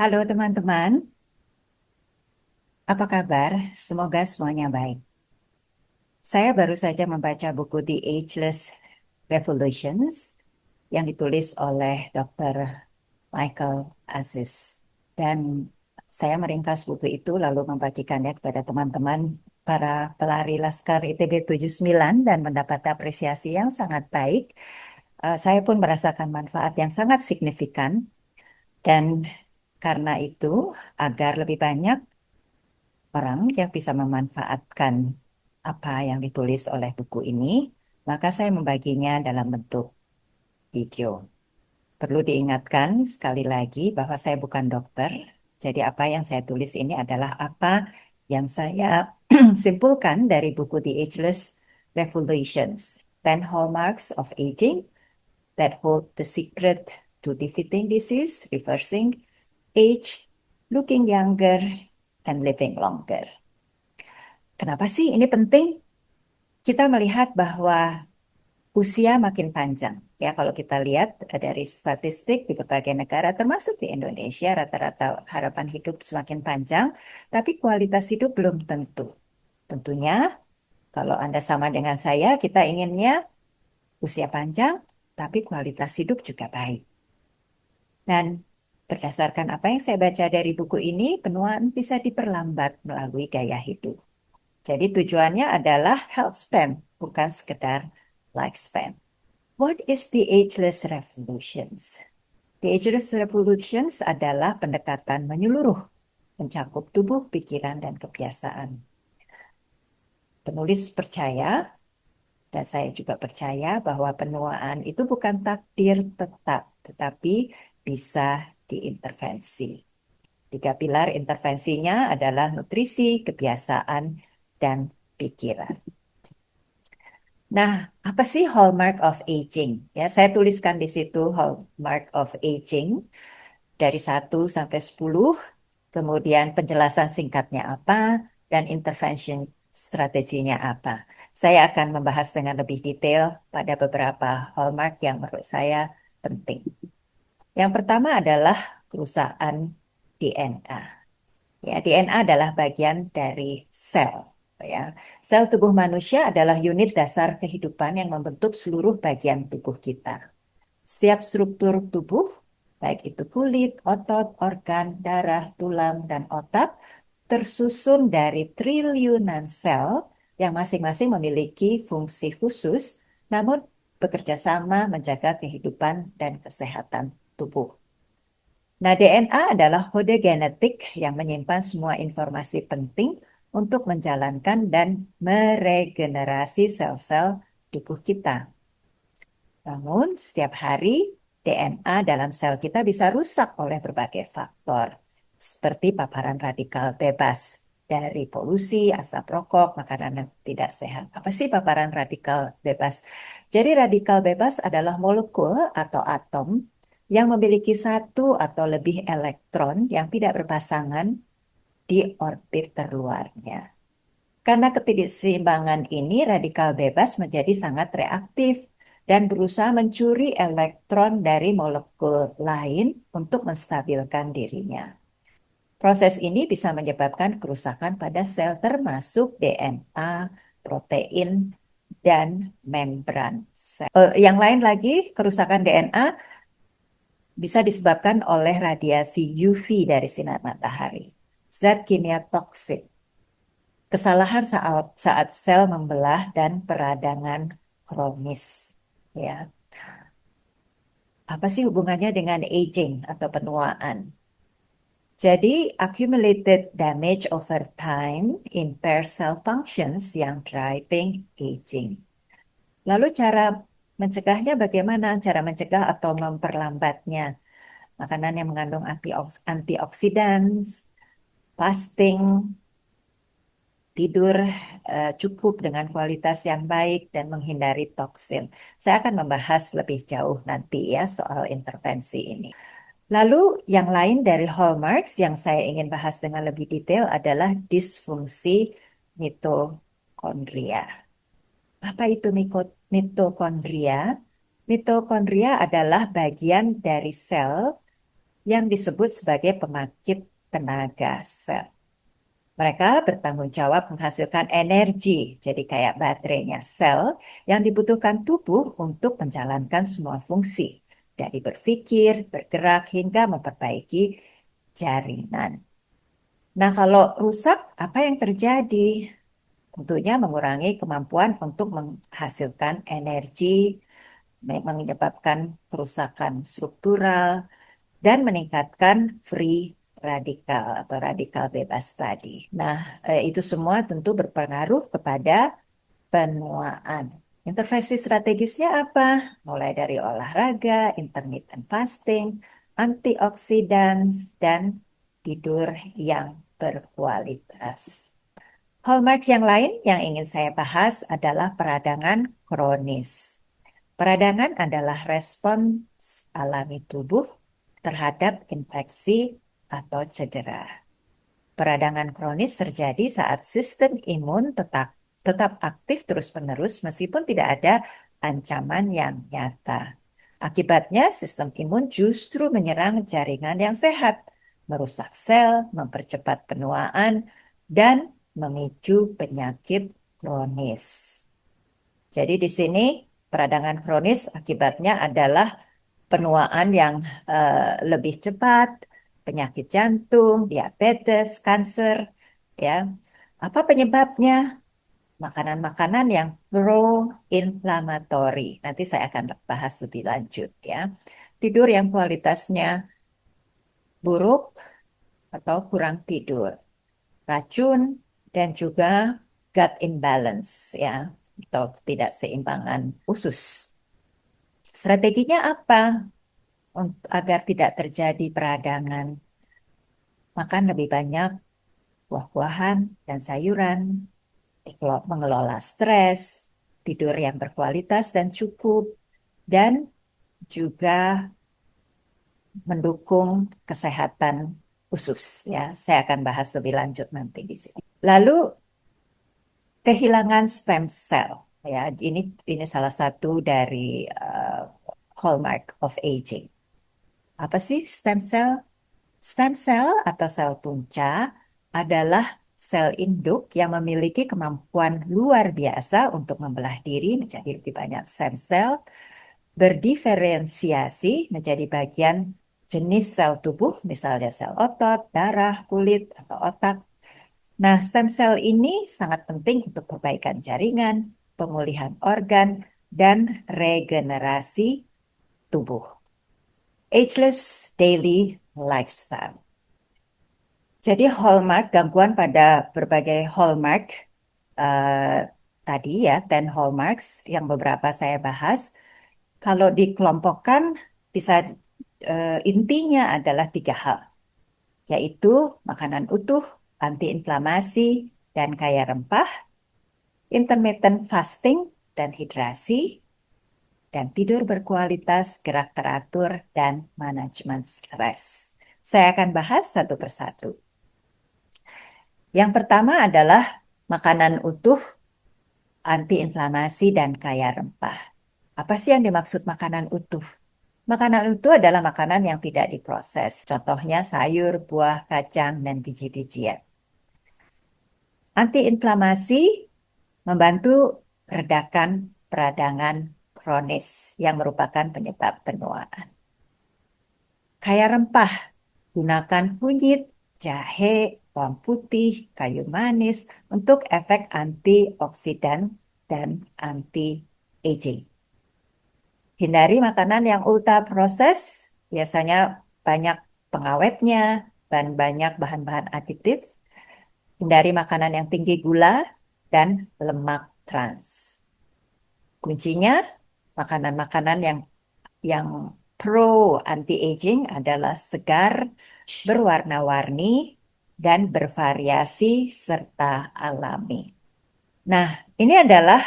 Halo teman-teman, apa kabar? Semoga semuanya baik. Saya baru saja membaca buku The Ageless Revolutions yang ditulis oleh Dr. Michael Aziz. Dan saya meringkas buku itu lalu membagikannya kepada teman-teman para pelari Laskar ITB 79 dan mendapat apresiasi yang sangat baik. Saya pun merasakan manfaat yang sangat signifikan dan karena itu agar lebih banyak orang yang bisa memanfaatkan apa yang ditulis oleh buku ini, maka saya membaginya dalam bentuk video. Perlu diingatkan sekali lagi bahwa saya bukan dokter, jadi apa yang saya tulis ini adalah apa yang saya simpulkan dari buku The Ageless Revolutions, 10 Hallmarks of Aging that Hold the Secret to Defeating Disease, Reversing Age, Looking Younger, and Living Longer. Kenapa sih ini penting? Kita melihat bahwa usia makin panjang. Ya, kalau kita lihat dari statistik di berbagai negara, termasuk di Indonesia, rata-rata harapan hidup semakin panjang, tapi kualitas hidup belum tentu. Tentunya, kalau Anda sama dengan saya, kita inginnya usia panjang, tapi kualitas hidup juga baik. Dan berdasarkan apa yang saya baca dari buku ini, penuaan bisa diperlambat melalui gaya hidup. Jadi tujuannya adalah health span, bukan sekedar lifespan. What is the Ageless Revolutions? The Ageless Revolutions adalah pendekatan menyeluruh, mencakup tubuh, pikiran, dan kebiasaan. Penulis percaya, dan saya juga percaya bahwa penuaan itu bukan takdir tetap, tetapi bisa diintervensi. Tiga pilar intervensinya adalah nutrisi, kebiasaan, dan pikiran. Nah, apa sih hallmark of aging? Ya, saya tuliskan di situ hallmark of aging dari 1 sampai 10, kemudian penjelasan singkatnya apa, dan intervention strateginya apa. Saya akan membahas dengan lebih detail pada beberapa hallmark yang menurut saya penting. Yang pertama adalah kerusakan DNA. Ya, DNA adalah bagian dari sel. Ya, sel tubuh manusia adalah unit dasar kehidupan yang membentuk seluruh bagian tubuh kita. Setiap struktur tubuh, baik itu kulit, otot, organ, darah, tulang, dan otak, tersusun dari triliunan sel yang masing-masing memiliki fungsi khusus, namun bekerja sama menjaga kehidupan dan kesehatan tubuh. Nah, DNA adalah kode genetik yang menyimpan semua informasi penting untuk menjalankan dan meregenerasi sel-sel tubuh kita. Namun, setiap hari DNA dalam sel kita bisa rusak oleh berbagai faktor, seperti paparan radikal bebas dari polusi, asap rokok, makanan yang tidak sehat. Apa sih paparan radikal bebas? Jadi, radikal bebas adalah molekul atau atom yang memiliki satu atau lebih elektron yang tidak berpasangan di orbit terluarnya. Karena ketidakseimbangan ini, radikal bebas menjadi sangat reaktif dan berusaha mencuri elektron dari molekul lain untuk menstabilkan dirinya. Proses ini bisa menyebabkan kerusakan pada sel termasuk DNA, protein, dan membran sel. Yang lain lagi, kerusakan DNA bisa disebabkan oleh radiasi UV dari sinar matahari, zat kimia toksik, kesalahan saat sel membelah, dan peradangan kronis. Ya, apa sih hubungannya dengan aging atau penuaan? Jadi, accumulated damage over time impair cell functions yang driving aging. Lalu cara mencegahnya bagaimana? Cara mencegah atau memperlambatnya? Makanan yang mengandung antioksidan, fasting, tidur cukup dengan kualitas yang baik, dan menghindari toksin. Saya akan membahas lebih jauh nanti ya soal intervensi ini. Lalu yang lain dari hallmarks yang saya ingin bahas dengan lebih detail adalah disfungsi mitokondria. Apa itu mitokondria? Mitokondria adalah bagian dari sel yang disebut sebagai pemakit tenaga sel. Mereka bertanggung jawab menghasilkan energi, jadi kayak baterainya sel yang dibutuhkan tubuh untuk menjalankan semua fungsi, dari berpikir, bergerak, hingga memperbaiki jaringan. Nah, kalau rusak, apa yang terjadi? Tentunya mengurangi kemampuan untuk menghasilkan energi, menyebabkan kerusakan struktural, dan meningkatkan free radikal atau radikal bebas tadi. Nah, itu semua tentu berpengaruh kepada penuaan. Intervensi strategisnya apa? Mulai dari olahraga, intermittent fasting, antioksidan, dan tidur yang berkualitas. Hallmark yang lain yang ingin saya bahas adalah peradangan kronis. Peradangan adalah respons alami tubuh terhadap infeksi atau cedera. Peradangan kronis terjadi saat sistem imun tetap aktif terus-menerus meskipun tidak ada ancaman yang nyata. Akibatnya, sistem imun justru menyerang jaringan yang sehat, merusak sel, mempercepat penuaan, dan memicu penyakit kronis. Jadi di sini peradangan kronis akibatnya adalah penuaan yang lebih cepat, penyakit jantung, diabetes, kanker, ya. Apa penyebabnya? Makanan-makanan yang pro-inflamatori. Nanti saya akan bahas lebih lanjut ya. Tidur yang kualitasnya buruk atau kurang tidur, racun dan juga gut imbalance ya, atau tidak seimbangan usus. Strateginya apa agar tidak terjadi peradangan? Makan lebih banyak buah-buahan dan sayuran, mengelola stres, tidur yang berkualitas dan cukup, dan juga mendukung kesehatan usus ya. Saya akan bahas lebih lanjut nanti di sini. Lalu kehilangan stem cell ya. Ini salah satu dari hallmark of aging. Apa sih stem cell? Stem cell atau sel punca adalah sel induk yang memiliki kemampuan luar biasa untuk membelah diri menjadi lebih banyak stem cell, berdiferensiasi menjadi bagian jenis sel tubuh, misalnya sel otot, darah, kulit, atau otak. Nah, stem cell ini sangat penting untuk perbaikan jaringan, pemulihan organ, dan regenerasi tubuh. Ageless Daily Lifestyle. Jadi hallmark, gangguan pada berbagai hallmark tadi ya, 10 hallmarks yang beberapa saya bahas, kalau dikelompokkan bisa intinya adalah 3 hal, yaitu makanan utuh, antiinflamasi, dan kaya rempah, intermittent fasting dan hidrasi, dan tidur berkualitas, gerak teratur, dan manajemen stres. Saya akan bahas satu persatu. Yang pertama adalah makanan utuh, antiinflamasi, dan kaya rempah. Apa sih yang dimaksud makanan utuh? Makanan utuh adalah makanan yang tidak diproses. Contohnya sayur, buah, kacang, dan biji-bijian. Antiinflamasi membantu meredakan peradangan kronis yang merupakan penyebab penuaan. Kaya rempah, gunakan kunyit, jahe, bawang putih, kayu manis untuk efek antioksidan dan anti-aging. Hindari makanan yang ultra proses, biasanya banyak pengawetnya dan banyak bahan-bahan aditif. Hindari makanan yang tinggi gula dan lemak trans. Kuncinya, makanan-makanan yang pro anti-aging adalah segar, berwarna-warni, dan bervariasi serta alami. Nah, ini adalah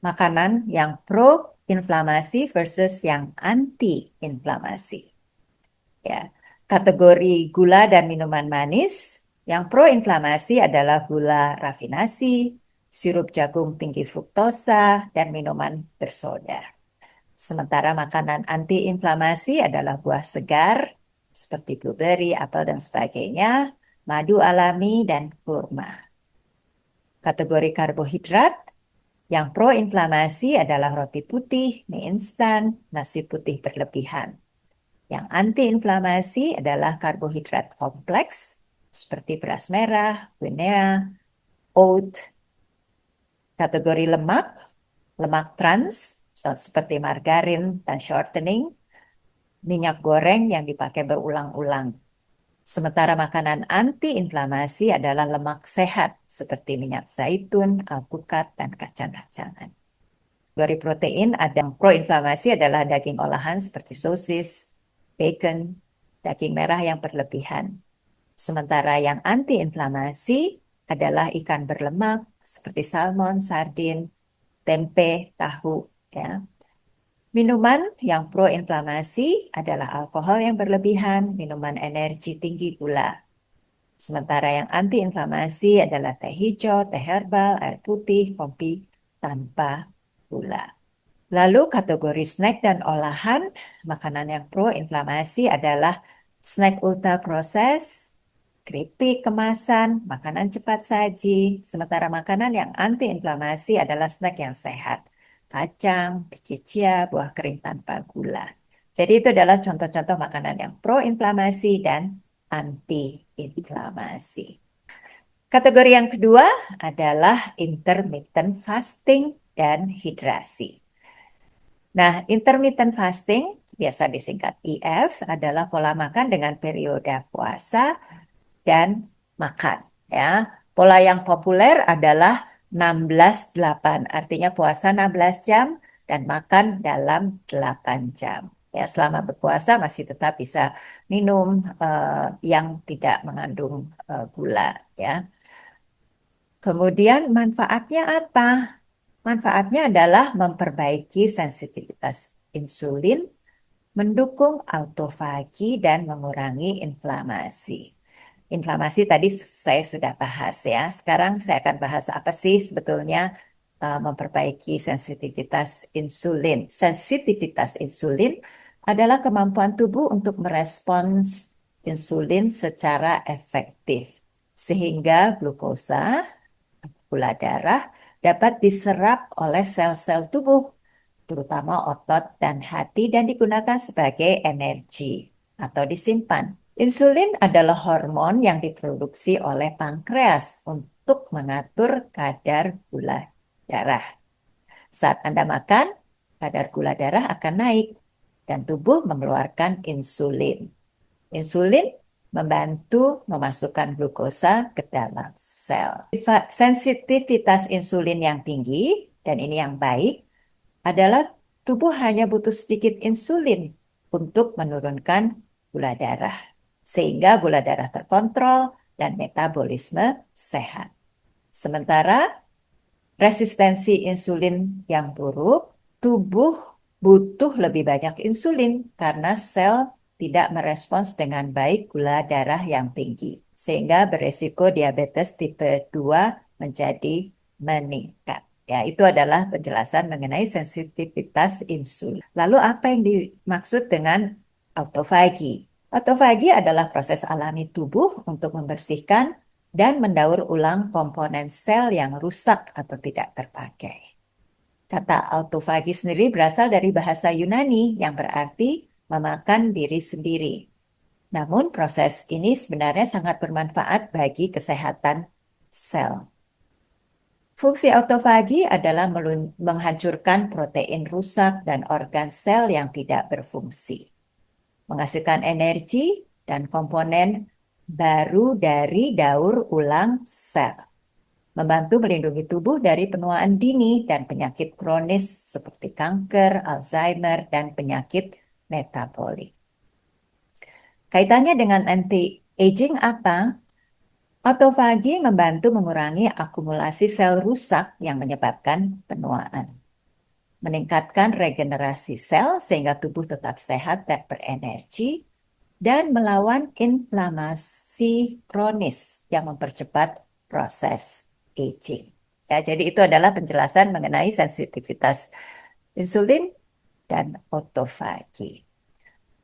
makanan yang pro-inflamasi versus yang anti-inflamasi. Ya, kategori gula dan minuman manis, yang pro-inflamasi adalah gula rafinasi, sirup jagung tinggi fruktosa, dan minuman bersoda. Sementara makanan antiinflamasi adalah buah segar seperti blueberry, apel, dan sebagainya, madu alami, dan kurma. Kategori karbohidrat yang proinflamasi adalah roti putih, mie instan, nasi putih berlebihan. Yang antiinflamasi adalah karbohidrat kompleks seperti beras merah, quinoa, oat. Kategori lemak, lemak trans seperti margarin dan shortening, minyak goreng yang dipakai berulang-ulang. Sementara makanan antiinflamasi adalah lemak sehat seperti minyak zaitun, alpukat, dan kacang-kacangan. Kategori protein ada yang proinflamasi adalah daging olahan seperti sosis, bacon, daging merah yang berlebihan. Sementara yang antiinflamasi adalah ikan berlemak seperti salmon, sardin, tempe, tahu, ya. Minuman yang proinflamasi adalah alkohol yang berlebihan, minuman energi tinggi gula. Sementara yang antiinflamasi adalah teh hijau, teh herbal, air putih, kopi tanpa gula. Lalu kategori snack dan olahan, makanan yang proinflamasi adalah snack ultra proses, keripik kemasan, makanan cepat saji. Sementara makanan yang antiinflamasi adalah snack yang sehat. Kacang, biji chia, buah kering tanpa gula. Jadi itu adalah contoh-contoh makanan yang proinflamasi dan antiinflamasi. Kategori yang kedua adalah intermittent fasting dan hidrasi. Nah, intermittent fasting, biasa disingkat IF, adalah pola makan dengan periode puasa dan makan. Ya, pola yang populer adalah 16-8, artinya puasa 16 jam dan makan dalam 8 jam. Ya, selama berpuasa masih tetap bisa minum yang tidak mengandung gula. Ya. Kemudian manfaatnya apa? Manfaatnya adalah memperbaiki sensitivitas insulin, mendukung autofagi, dan mengurangi inflamasi. Inflamasi tadi saya sudah bahas ya. Sekarang saya akan bahas apa sih sebetulnya memperbaiki sensitivitas insulin. Sensitivitas insulin adalah kemampuan tubuh untuk merespons insulin secara efektif. Sehingga glukosa, gula darah, dapat diserap oleh sel-sel tubuh, terutama otot dan hati, dan digunakan sebagai energi atau disimpan. Insulin adalah hormon yang diproduksi oleh pankreas untuk mengatur kadar gula darah. Saat Anda makan, kadar gula darah akan naik dan tubuh mengeluarkan insulin. Insulin membantu memasukkan glukosa ke dalam sel. Sensitivitas insulin yang tinggi, dan ini yang baik, adalah tubuh hanya butuh sedikit insulin untuk menurunkan gula darah, sehingga gula darah terkontrol dan metabolisme sehat. Sementara resistensi insulin yang buruk, tubuh butuh lebih banyak insulin karena sel tidak merespons dengan baik gula darah yang tinggi, sehingga beresiko diabetes tipe 2 menjadi meningkat. Ya, itu adalah penjelasan mengenai sensitivitas insulin. Lalu apa yang dimaksud dengan autofagi? Autofagi adalah proses alami tubuh untuk membersihkan dan mendaur ulang komponen sel yang rusak atau tidak terpakai. Kata autofagi sendiri berasal dari bahasa Yunani yang berarti memakan diri sendiri. Namun proses ini sebenarnya sangat bermanfaat bagi kesehatan sel. Fungsi autofagi adalah menghancurkan protein rusak dan organ sel yang tidak berfungsi, menghasilkan energi dan komponen baru dari daur ulang sel, membantu melindungi tubuh dari penuaan dini dan penyakit kronis seperti kanker, Alzheimer, dan penyakit metabolik. Kaitannya dengan anti-aging apa? Autofagi membantu mengurangi akumulasi sel rusak yang menyebabkan penuaan, meningkatkan regenerasi sel sehingga tubuh tetap sehat dan berenergi, dan melawan inflamasi kronis yang mempercepat proses aging. Ya, jadi itu adalah penjelasan mengenai sensitivitas insulin dan otofagi.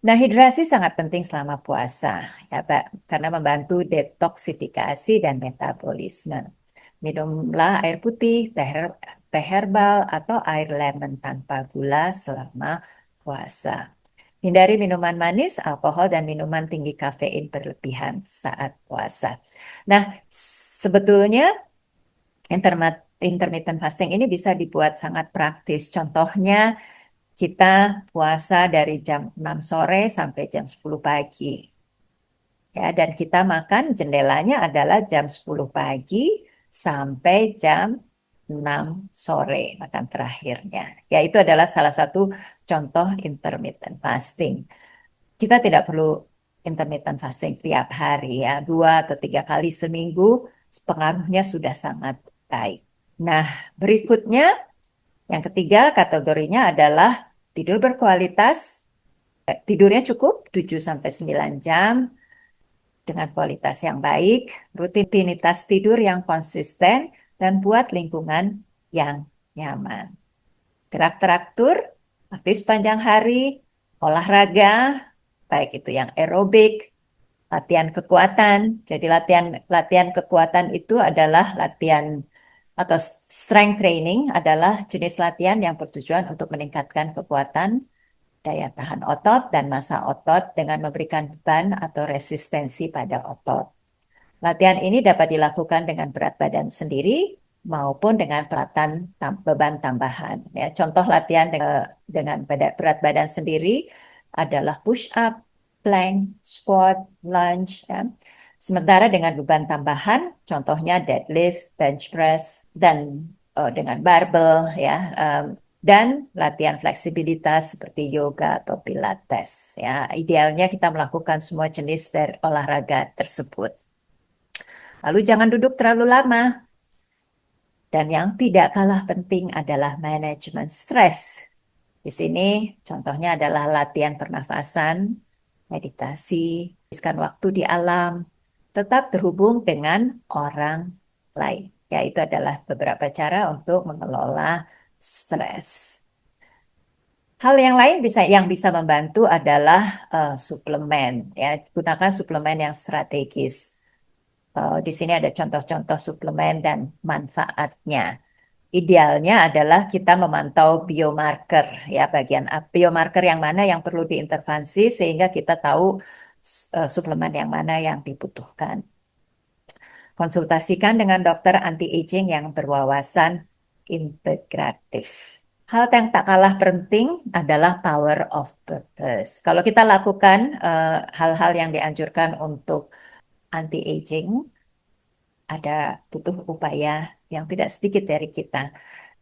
Nah, hidrasi sangat penting selama puasa, ya, Pak, karena membantu detoksifikasi dan metabolisme. Minumlah air putih, teh herbal, atau air lemon tanpa gula selama puasa. Hindari minuman manis, alkohol, dan minuman tinggi kafein berlebihan saat puasa. Nah, sebetulnya intermittent fasting ini bisa dibuat sangat praktis. Contohnya, kita puasa dari jam 6 sore sampai jam 10 pagi. Ya, dan kita makan jendelanya adalah jam 10 pagi sampai jam 6 sore, makan terakhirnya. Ya, itu adalah salah satu contoh intermittent fasting. Kita tidak perlu intermittent fasting tiap hari ya, 2 atau 3 kali seminggu, pengaruhnya sudah sangat baik. Nah, berikutnya, yang ketiga kategorinya adalah tidur berkualitas. Tidurnya cukup 7 sampai 9 jam dengan kualitas yang baik, rutinitas tidur yang konsisten, dan buat lingkungan yang nyaman. Gerak teratur, aktif sepanjang hari, olahraga, baik itu yang aerobik, latihan kekuatan. Jadi latihan latihan kekuatan itu adalah latihan atau strength training adalah jenis latihan yang bertujuan untuk meningkatkan kekuatan daya tahan otot dan massa otot dengan memberikan beban atau resistensi pada otot. Latihan ini dapat dilakukan dengan berat badan sendiri maupun dengan peralatan beban tambahan. Ya, contoh latihan dengan berat badan sendiri adalah push up, plank, squat, lunge. Ya. Sementara dengan beban tambahan, contohnya deadlift, bench press, dan dengan barbel, ya, dan latihan fleksibilitas seperti yoga atau pilates. Ya, idealnya kita melakukan semua jenis dari olahraga tersebut. Lalu jangan duduk terlalu lama. Dan yang tidak kalah penting adalah manajemen stres. Di sini contohnya adalah latihan pernafasan, meditasi, habiskan waktu di alam, tetap terhubung dengan orang lain. Ya, itu adalah beberapa cara untuk mengelola stres. Hal yang lain yang bisa membantu adalah suplemen. Ya, gunakan suplemen yang strategis. Di sini ada contoh-contoh suplemen dan manfaatnya. Idealnya adalah kita memantau biomarker, ya, bagian biomarker yang mana yang perlu diintervensi sehingga kita tahu suplemen yang mana yang dibutuhkan. Konsultasikan dengan dokter anti-aging yang berwawasan integratif. Hal yang tak kalah penting adalah power of purpose. Kalau kita lakukan hal-hal yang dianjurkan untuk anti-aging, ada butuh upaya yang tidak sedikit dari kita.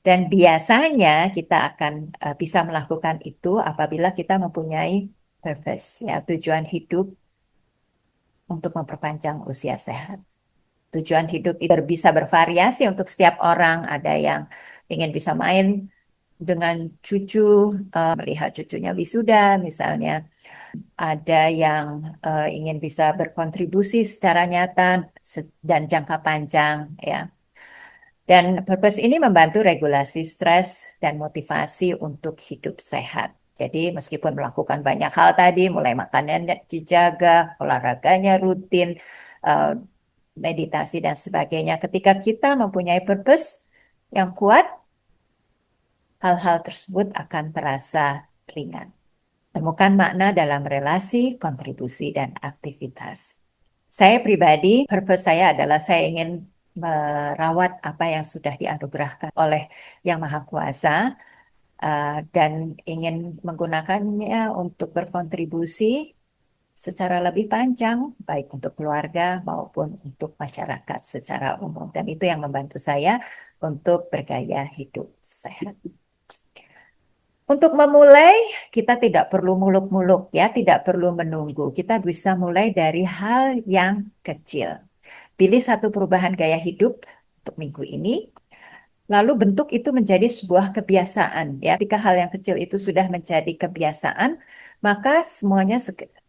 Dan biasanya kita akan bisa melakukan itu apabila kita mempunyai purpose, ya, tujuan hidup untuk memperpanjang usia sehat. Tujuan hidup itu bisa bervariasi untuk setiap orang. Ada yang ingin bisa main dengan cucu, melihat cucunya wisuda misalnya. Ada yang ingin bisa berkontribusi secara nyata dan jangka panjang, ya. Dan purpose ini membantu regulasi stres dan motivasi untuk hidup sehat. Jadi meskipun melakukan banyak hal tadi, mulai makanannya dijaga, olahraganya rutin, eh, meditasi dan sebagainya. Ketika kita mempunyai purpose yang kuat, hal-hal tersebut akan terasa ringan. Temukan makna dalam relasi, kontribusi, dan aktivitas. Saya pribadi, purpose saya adalah saya ingin merawat apa yang sudah dianugerahkan oleh Yang Maha Kuasa, dan ingin menggunakannya untuk berkontribusi secara lebih panjang, baik untuk keluarga maupun untuk masyarakat secara umum. Dan itu yang membantu saya untuk bergaya hidup sehat. Untuk memulai, kita tidak perlu muluk-muluk, ya, tidak perlu menunggu. Kita bisa mulai dari hal yang kecil. Pilih satu perubahan gaya hidup untuk minggu ini, lalu bentuk itu menjadi sebuah kebiasaan. Ya, ketika hal yang kecil itu sudah menjadi kebiasaan, maka semuanya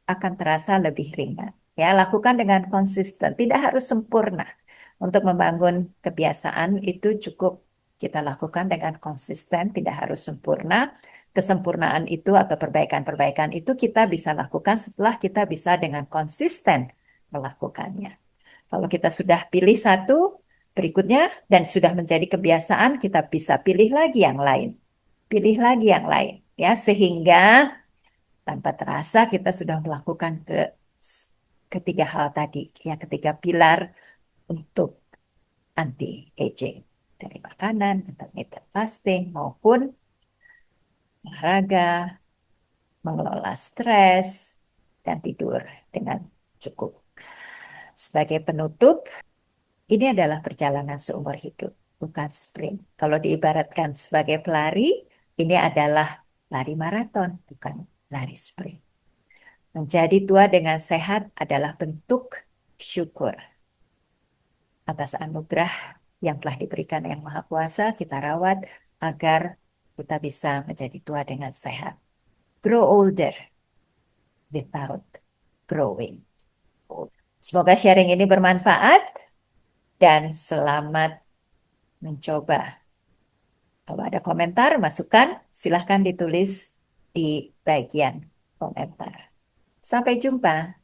akan terasa lebih ringan. Ya, lakukan dengan konsisten. Tidak harus sempurna. Untuk membangun kebiasaan itu cukup kita lakukan dengan konsisten, tidak harus sempurna, kesempurnaan itu atau perbaikan-perbaikan itu kita bisa lakukan setelah kita bisa dengan konsisten melakukannya. Kalau kita sudah pilih satu, berikutnya dan sudah menjadi kebiasaan, kita bisa pilih lagi yang lain. Pilih lagi yang lain. Ya, sehingga tanpa terasa kita sudah melakukan ketiga hal tadi. Ya, ketiga pilar untuk anti-aging. Dari makanan, intermittent fasting, maupun olahraga, mengelola stres, dan tidur dengan cukup. Sebagai penutup, ini adalah perjalanan seumur hidup, bukan sprint. Kalau diibaratkan sebagai pelari, ini adalah lari maraton, bukan lari sprint. Menjadi tua dengan sehat adalah bentuk syukur atas anugerah yang telah diberikan Yang Maha Kuasa, kita rawat agar kita bisa menjadi tua dengan sehat. Grow older without growing old. Semoga sharing ini bermanfaat dan selamat mencoba. Kalau ada komentar, masukan, silahkan ditulis di bagian komentar. Sampai jumpa.